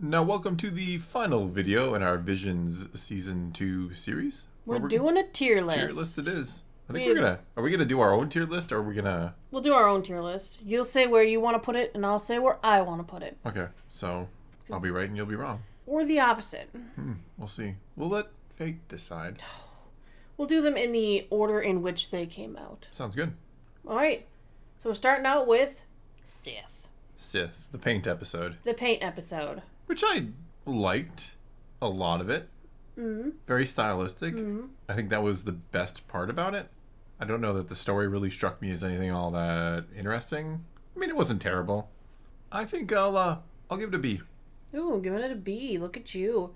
Now, welcome to the final video in our Visions Season 2 series. We're doing a tier list. Tier list it is. I think are we gonna do our own tier list, or are we gonna... We'll do our own tier list. You'll say where you want to put it, and I'll say where I want to put it. Okay, so I'll be right and you'll be wrong. Or the opposite. We'll see. We'll let fate decide. We'll do them in the order in which they came out. Sounds good. Alright, so we're starting out with Sith. Sith, the paint episode. The paint episode. Which I liked a lot of it. Very stylistic. I think that was the best part about it. I don't know that the story really struck me as anything all that interesting. I mean, it wasn't terrible. I think I'll give it a B. Ooh, giving it a B. Look at you.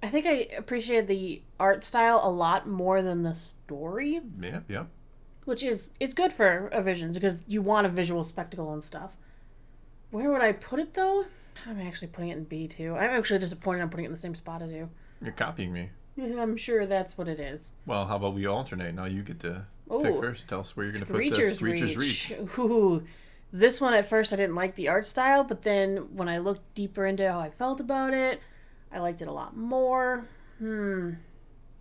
I think I appreciated the art style a lot more than the story. Yeah. Which is, it's good for a Visions because you want a visual spectacle and stuff. Where would I put it though? I'm actually putting it in B too. I'm actually disappointed I'm putting it in the same spot as you. You're copying me. I'm sure that's what it is. Well, how about we alternate? Now you get to pick first. Tell us where you're going to put this. Screecher's Reach. Ooh. This one at first I didn't like the art style, but then when I looked deeper into how I felt about it, I liked it a lot more. A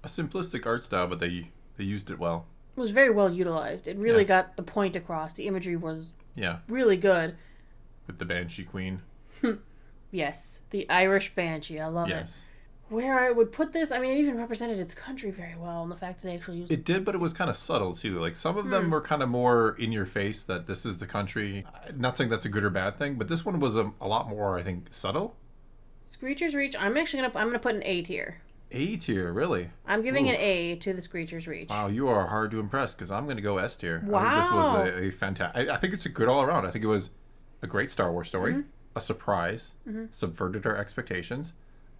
simplistic art style, but they used it well. It was very well utilized. It really got the point across. The imagery was really good. With the Banshee Queen. Yes, the Irish Banshee. I love it. Yes. Where I would put this, I mean, it even represented its country very well, and the fact that they actually used it. Did, but it was kind of subtle, too. Like, some of them were kind of more in your face that this is the country. Not saying that's a good or bad thing, but this one was a lot more, I think, subtle. Screecher's Reach, I'm gonna put an A tier. A tier, really? I'm giving an A to the Screecher's Reach. Wow, you are hard to impress, because I'm going to go S tier. Wow. I think this was a fantastic... I think it's a good all-around. I think it was a great Star Wars story. A surprise. Subverted our expectations.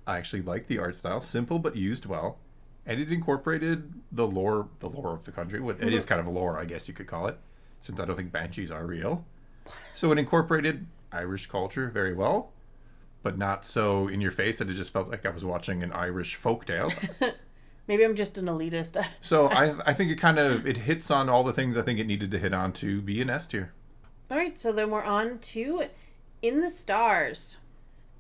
I actually liked the art style. Simple, but used well. And it incorporated the lore of the country. It is kind of a lore, I guess you could call it, since I don't think banshees are real. So it incorporated Irish culture very well, but not so in your face that it just felt like I was watching an Irish folktale. Maybe I'm just an elitist. So I think it hits on all the things I think it needed to hit on to be an S tier. All right, so then we're on to In the Stars.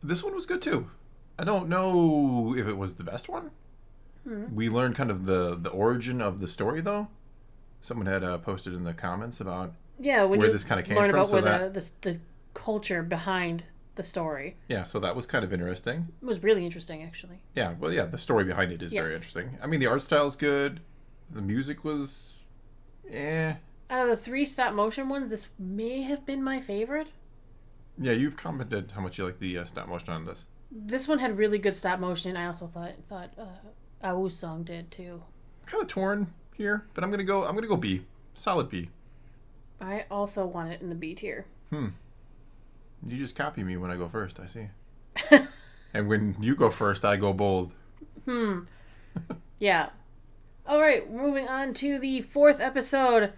This one was good too. I don't know if it was the best one. We learned kind of the origin of the story, though. Someone had posted in the comments about where this kind of came from. Learn about where the culture behind the story. Yeah, so that was kind of interesting. It was really interesting, actually. Yeah, well, the story behind it is very interesting. I mean, the art style is good. The music was, Out of the 3 stop-motion ones, this may have been my favorite. Yeah, you've commented how much you like the stop-motion on this. This one had really good stop-motion. I also thought Awu's song did, too. Kind of torn here, but I'm gonna go B. Solid B. I also want it in the B tier. You just copy me when I go first, I see. And when you go first, I go bold. Yeah. All right, moving on to the 4th episode,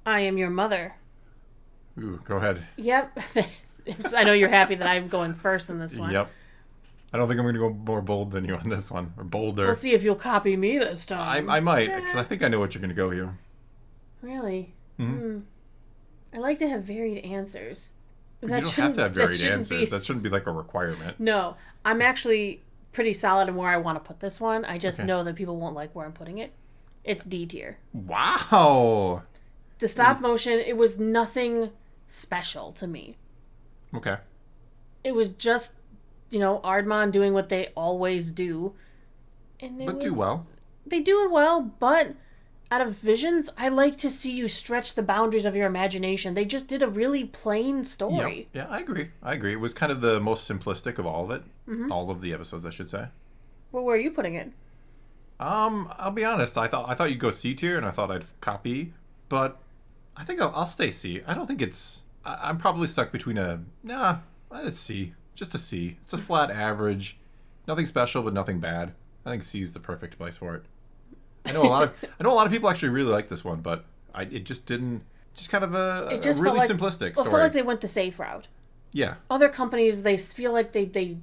I Am Your Mother. Ooh, go ahead. Yep. I know you're happy that I'm going first in this one. Yep. I don't think I'm going to go more bold than you on this one, or bolder. We'll see if you'll copy me this time. I might, because I think I know what you're going to go here. Really? I like to have varied answers. You don't have to have varied answers. That shouldn't be like a requirement. No, I'm actually pretty solid in where I want to put this one. I just know that people won't like where I'm putting it. It's D tier. Wow. The stop motion, it was nothing special to me. Okay. It was just, Aardman doing what they always do. Do well. They do it well, but out of Visions, I like to see you stretch the boundaries of your imagination. They just did a really plain story. Yeah, I agree. It was kind of the most simplistic of all of it. All of the episodes, I should say. Well, where are you putting it? I'll be honest. I thought you'd go C tier, and I thought I'd copy, but I think I'll stay C. I don't think it's... I'm probably stuck between it's C. Just a C. It's a flat average. Nothing special, but nothing bad. I think C is the perfect place for it. I know a lot of people actually really like this one, but it just didn't. Just kind of a really simplistic story. It felt like they went the safe route. Yeah. Other companies, they feel like they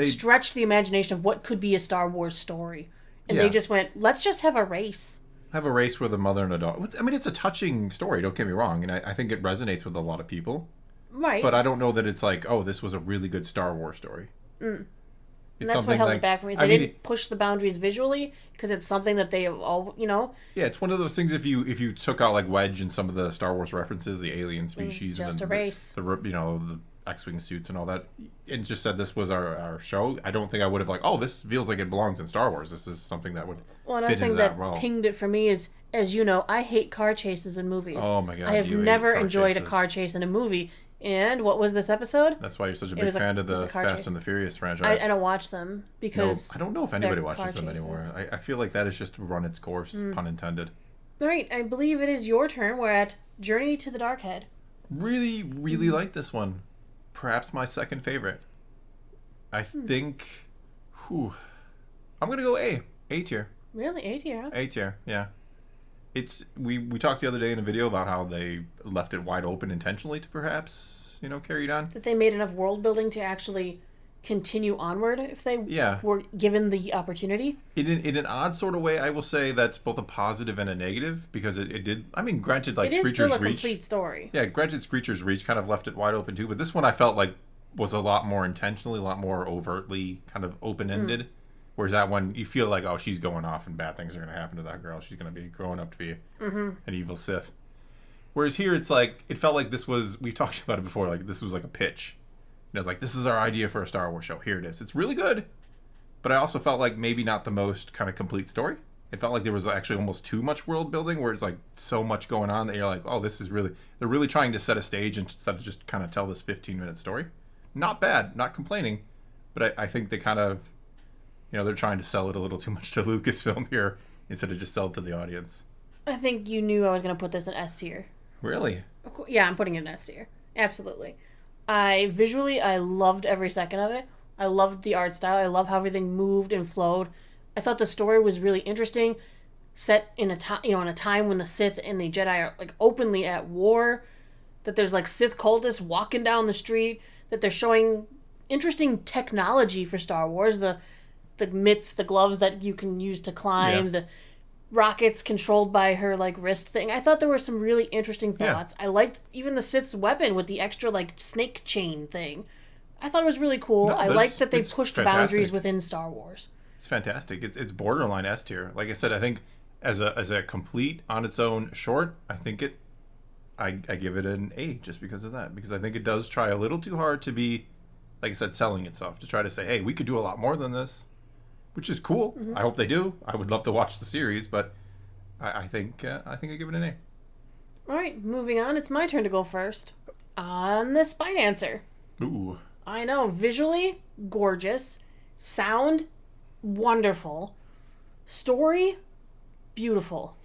stretched the imagination of what could be a Star Wars story, and they just went, let's just have a race. Have a race with a mother and a daughter. I mean, it's a touching story, don't get me wrong, and I think it resonates with a lot of people. Right. But I don't know that it's like, oh, this was a really good Star Wars story. And that's what held it back for me. They didn't push the boundaries visually because it's something that they all, Yeah, it's one of those things. If you took out like Wedge and some of the Star Wars references, the alien species, just and a race, the X-wing suits and all that, and just said this was our show, I don't think I would have this feels like it belongs in Star Wars. This is something that would another thing that pinged it for me is, as you know, I hate car chases in movies. Oh my god, I have never enjoyed a car chase in a movie. And what was this episode? That's why you're such a big fan of the Fast and the Furious franchise. I don't watch them because I don't know if anybody watches them anymore. I feel like that has just run its course, pun intended. All right, I believe it is your turn. We're at Journey to the Dark Head. Really, really like this one. Perhaps my second favorite. I think... I'm going to go A tier. Really? A tier, huh? A tier, yeah. We talked the other day in a video about how they left it wide open intentionally to perhaps, carry it on. That they made enough world building to actually continue onward if they were given the opportunity. In an odd sort of way, I will say that's both a positive and a negative, because it did. I mean, granted, like Screecher's Reach. It is still a complete story. Yeah, granted, Screecher's Reach kind of left it wide open too, but this one I felt like was a lot more intentionally, a lot more overtly kind of open-ended. Whereas that one, you feel like, oh, she's going off and bad things are going to happen to that girl. She's going to be growing up to be an evil Sith. Whereas here, it's like, it felt like this was, we've talked about it before, like this was like a pitch. Like, this is our idea for a Star Wars show. Here it is. It's really good. But I also felt like maybe not the most kind of complete story. It felt like there was actually almost too much world building, where it's like so much going on that you're like, oh, this is really, they're really trying to set a stage instead of just kind of tell this 15-minute story. Not bad, not complaining. But I think they kind of, they're trying to sell it a little too much to Lucasfilm here instead of just sell it to the audience. I think you knew I was going to put this in S tier. Really? Yeah, I'm putting it in S tier. Absolutely. I loved every second of it. I loved the art style. I love how everything moved and flowed. I thought the story was really interesting, set in a time, in a time when the Sith and the Jedi are like openly at war. That there's like Sith cultists walking down the street. That they're showing interesting technology for Star Wars. The mitts, the gloves that you can use to climb, the rockets controlled by her like wrist thing. I thought there were some really interesting thoughts. I liked even the Sith's weapon with the extra like snake chain thing. I thought it was really cool. I liked that they pushed boundaries within Star Wars. It's fantastic. It's borderline S tier. Like I said, I think as a complete on its own short, I think I give it an A just because of that. Because I think it does try a little too hard to be, like I said, selling itself. To try to say, hey, we could do a lot more than this. Which is cool. I hope they do. I would love to watch the series, but I think I give it an A. All right, moving on. It's my turn to go first on the Spy Dancer. Ooh. I know. Visually, gorgeous. Sound, wonderful. Story, beautiful.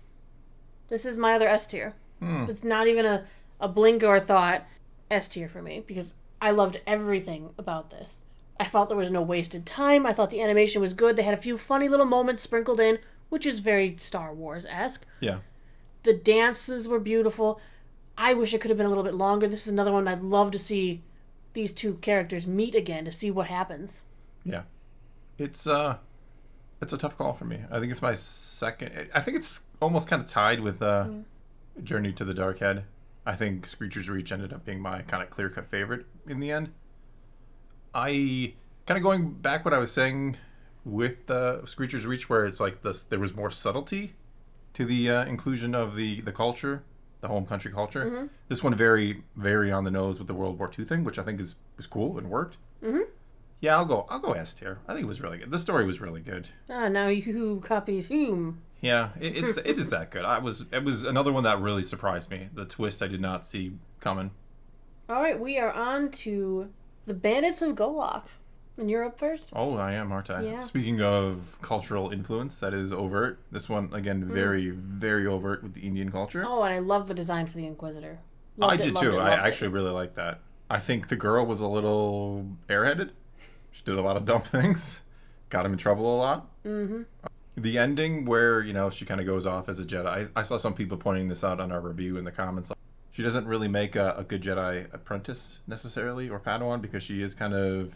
This is my other S tier. It's not even a blink or a thought. S tier for me, because I loved everything about this. I felt there was no wasted time. I thought the animation was good. They had a few funny little moments sprinkled in, which is very Star Wars-esque. Yeah. The dances were beautiful. I wish it could have been a little bit longer. This is another one I'd love to see these two characters meet again to see what happens. Yeah. It's a tough call for me. I think it's my second. I think it's almost kind of tied with Journey to the Dark Head. I think Screecher's Reach ended up being my kind of clear-cut favorite in the end. I kind of going back what I was saying with Screecher's Reach, where it's like this, there was more subtlety to the inclusion of the culture, the home country culture. This one very, very on the nose with the World War II thing, which I think is cool and worked. Yeah, I'll go S tier. I think it was really good. The story was really good. Now who copies whom? Yeah, it is that good. It was another one that really surprised me. The twist I did not see coming. All right, we are on to the Bandits of Golak. And you're up first? Oh, I am, aren't I? Yeah. Speaking of cultural influence, that is overt. This one, again, very, very overt with the Indian culture. Oh, and I love the design for the Inquisitor. I did too. I actually really like that. I think the girl was a little airheaded. She did a lot of dumb things. Got him in trouble a lot. The ending where, she kind of goes off as a Jedi. I saw some people pointing this out on our review in the comments. She doesn't really make a good Jedi apprentice necessarily, or Padawan, because she is kind of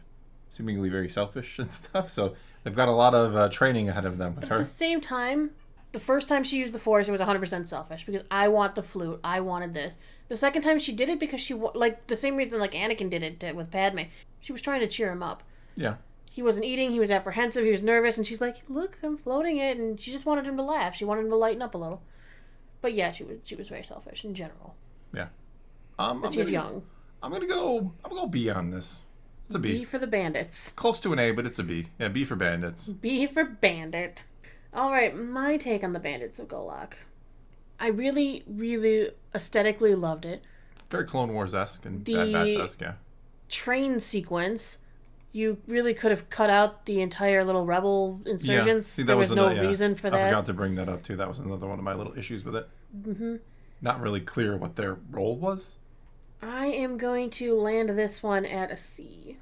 seemingly very selfish and stuff. So they've got a lot of training ahead of them with her. At the same time, the first time she used the Force, it was 100% selfish, because I want the flute. I wanted this. The second time she did it because she, like, the same reason like Anakin did it with Padme. She was trying to cheer him up. Yeah. he wasn't eating, he was apprehensive, he was nervous, and she's like, look, I'm floating it, and she just wanted him to laugh. She wanted him to lighten up a little. But yeah, she was very selfish in general. Yeah. But she's young. I'm gonna go B on this. It's a B. B for the Bandits. Close to an A, but it's a B. Yeah, B for Bandits. B for Bandit. Alright, my take on the Bandits of Golak. I really, really aesthetically loved it. Very Clone Wars-esque and Bad Batch-esque, yeah. Train sequence, you really could have cut out the entire little rebel insurgents. See, there was no reason for that. I forgot to bring that up, too. That was another one of my little issues with it. Mm-hmm. Not really clear what their role was. I am going to land this one at a C.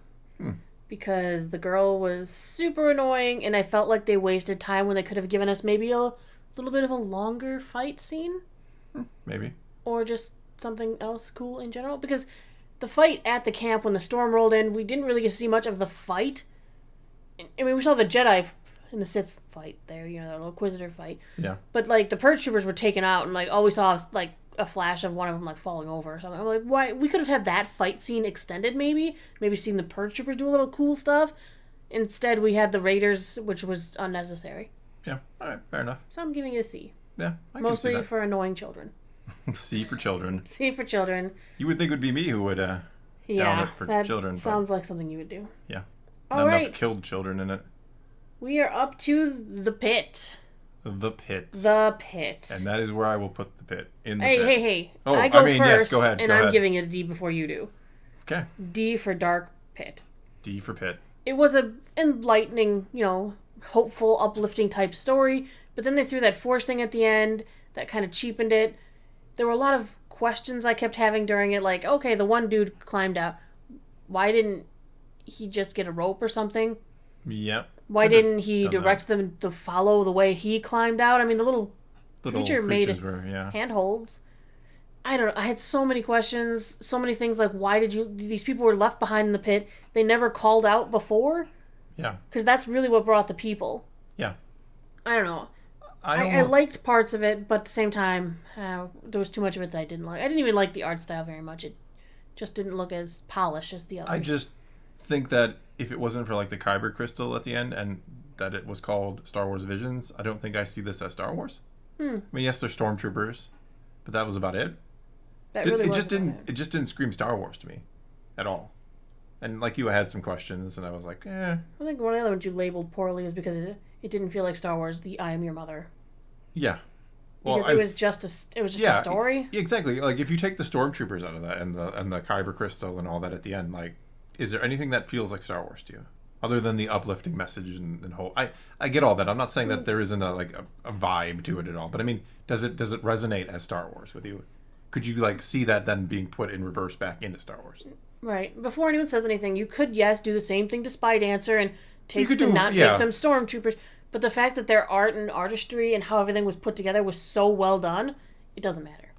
Because the girl was super annoying, and I felt like they wasted time when they could have given us maybe a little bit of a longer fight scene. Maybe. Or just something else cool in general. Because the fight at the camp when the storm rolled in, we didn't really get to see much of the fight. I mean, we saw the Jedi and the Sith fight there, you know, the little Inquisitor fight. Yeah. But, like, the Purge Troopers were taken out, and, like, all we saw was, like, a flash of one of them, like, falling over or something. I'm like, why? We could have had that fight scene extended, maybe. Maybe seen the Purge Troopers do a little cool stuff. Instead, we had the Raiders, which was unnecessary. Yeah, all right, fair enough. So I'm giving it a C. Yeah, I can Mostly see that. for annoying children. C for children. C for children. You would think it would be me who would down it for children. Sounds like something you would do. Yeah. All Not right. enough killed children in it. We are up to the pit. The pit. The pit. And that is where I will put the pit. In the hey, pit. hey. Oh, I go yes, first, go ahead. and go I'm ahead. giving it a D before you do. Okay. D for dark pit. D for pit. It was a enlightening, you know, hopeful, uplifting type story, but then they threw that Force thing at the end that kind of cheapened it. There were a lot of questions I kept having during it, like, okay, the one dude climbed out. Why didn't he just get a rope or something? Yep. Why didn't he direct them to follow the way he climbed out? I mean, the little creature made handholds. I don't know. I had so many questions, so many things like, why did you... These people were left behind in the pit. They never called out before. Yeah. Because that's really what brought the people. Yeah. I don't know. I liked parts of it, but at the same time, there was too much of it that I didn't like. I didn't even like the art style very much. It just didn't look as polished as the others. I just think that if it wasn't for like the Kyber crystal at the end and that it was called Star Wars Visions, I don't think I see this as Star Wars. I mean, yes, they're stormtroopers, but that was about it. It just didn't scream Star Wars to me at all. And like you, I had some questions, and I was like, eh. I think one of the other ones you labeled poorly is because it didn't feel like Star Wars. The I Am Your Mother. Yeah. Because it was just a story. Yeah, exactly. Like if you take the stormtroopers out of that and the Kyber crystal and all that at the end, like, is there anything that feels like Star Wars to you, other than the uplifting message and whole? I get all that. I'm not saying that there isn't a vibe to it at all, but I mean, does it resonate as Star Wars with you? Could you like see that then being put in reverse back into Star Wars? Right. Before anyone says anything, you could do the same thing to Spy Dancer and make them stormtroopers. But the fact that their art and artistry and how everything was put together was so well done, it doesn't matter.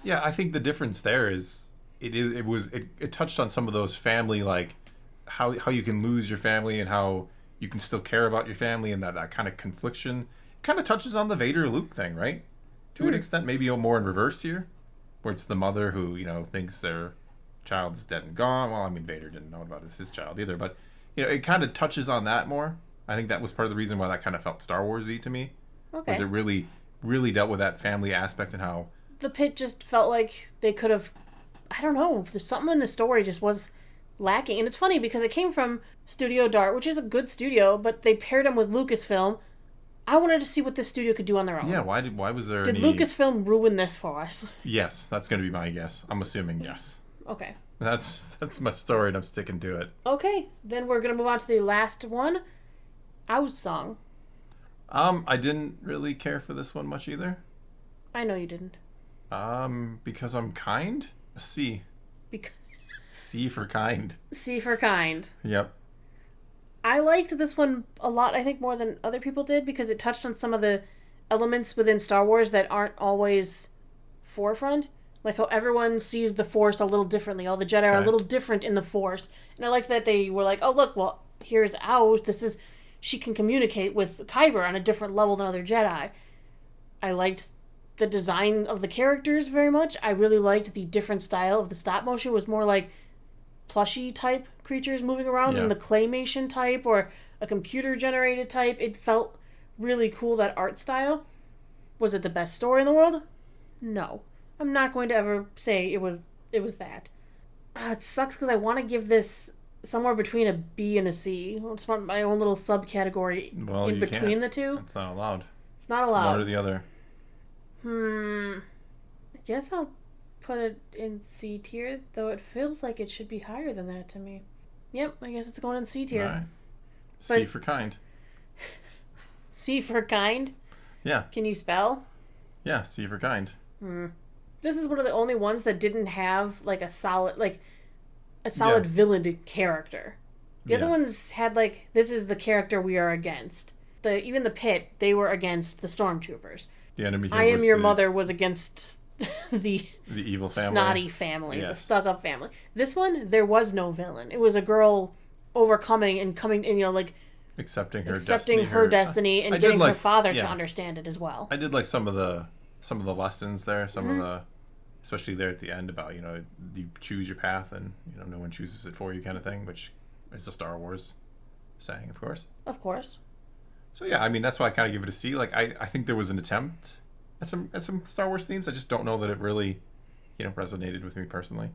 Yeah, I think the difference there is it touched on some of those family, like how you can lose your family and how you can still care about your family, and that kind of confliction. It kind of touches on the Vader Luke thing, right? To an extent, maybe more in reverse here, where it's the mother who, you know, thinks their child is dead and gone. Well, I mean, Vader didn't know about his child either, but you know, it kind of touches on that more. I think that was part of the reason why that kind of felt Star Wars-y to me. Okay. Was it really, really dealt with that family aspect and how... The pit just felt like they could have... I don't know. There's something in the story just was lacking. And it's funny because it came from Studio Dart, which is a good studio, but they paired them with Lucasfilm. I wanted to see what this studio could do on their own. Yeah, why was there Did Lucasfilm ruin this for us? Yes, that's going to be my guess. I'm assuming yes. Okay. That's my story and I'm sticking to it. Okay, then we're going to move on to the last one. Out Song. I didn't really care for this one much either. I know you didn't. Because I'm kind? A C. C for kind. C for kind. Yep. I liked this one a lot, I think, more than other people did, because it touched on some of the elements within Star Wars that aren't always forefront. Like how everyone sees the Force a little differently. All the Jedi are a little different in the Force. And I liked that they were like, oh, look, well, here's Out. She can communicate with Kyber on a different level than other Jedi. I liked the design of the characters very much. I really liked the different style of the stop motion. It was more like plushy type creatures moving around than the claymation type or a computer generated type. It felt really cool, that art style. Was it the best story in the world? No. I'm not going to ever say it was that. It sucks because I want to give this somewhere between a B and a C. It's my own little subcategory in between the two. It's not allowed. It's not allowed. One or the other. I guess I'll put it in C tier, though it feels like it should be higher than that to me. Yep, I guess it's going in C tier. All right. C for kind. C for kind? Yeah. Can you spell? Yeah, C for kind. This is one of the only ones that didn't have like a solid villain character. The other ones had like, this is the character we are against. Even the pit, they were against the stormtroopers. The enemy here I Am Your Mother was against the evil family. Snotty family, the stuck-up family. This one, there was no villain. It was a girl overcoming and coming, and like accepting her destiny and getting her father to understand it as well. I did like some of the lessons there, some of the, especially there at the end about, you choose your path and, no one chooses it for you kind of thing, which is a Star Wars saying, of course. Of course. So yeah, I mean, that's why I kind of give it a C. Like, I think there was an attempt at some Star Wars themes. I just don't know that it really, resonated with me personally.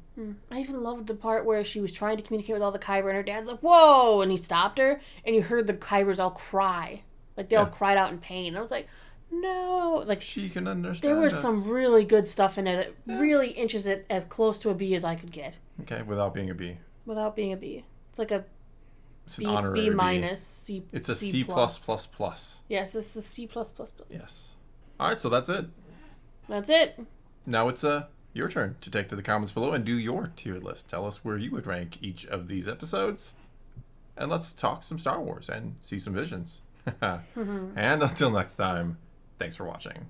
I even loved the part where she was trying to communicate with all the Kyber, and her dad's like, "Whoa!" and he stopped her, and you heard the Kybers all cry, like they all cried out in pain. And I was like, "No!" Like, she can understand. There was some really good stuff in there that really inches it as close to a B as I could get. Okay, without being a B. Without being a B, it's like a. It's an honorary B minus, C. It's a C++. C+++. Yes, it's a C+++. Yes. All right, so that's it. That's it. Now it's your turn to take to the comments below and do your tier list. Tell us where you would rank each of these episodes, and let's talk some Star Wars and see some visions. And until next time, thanks for watching.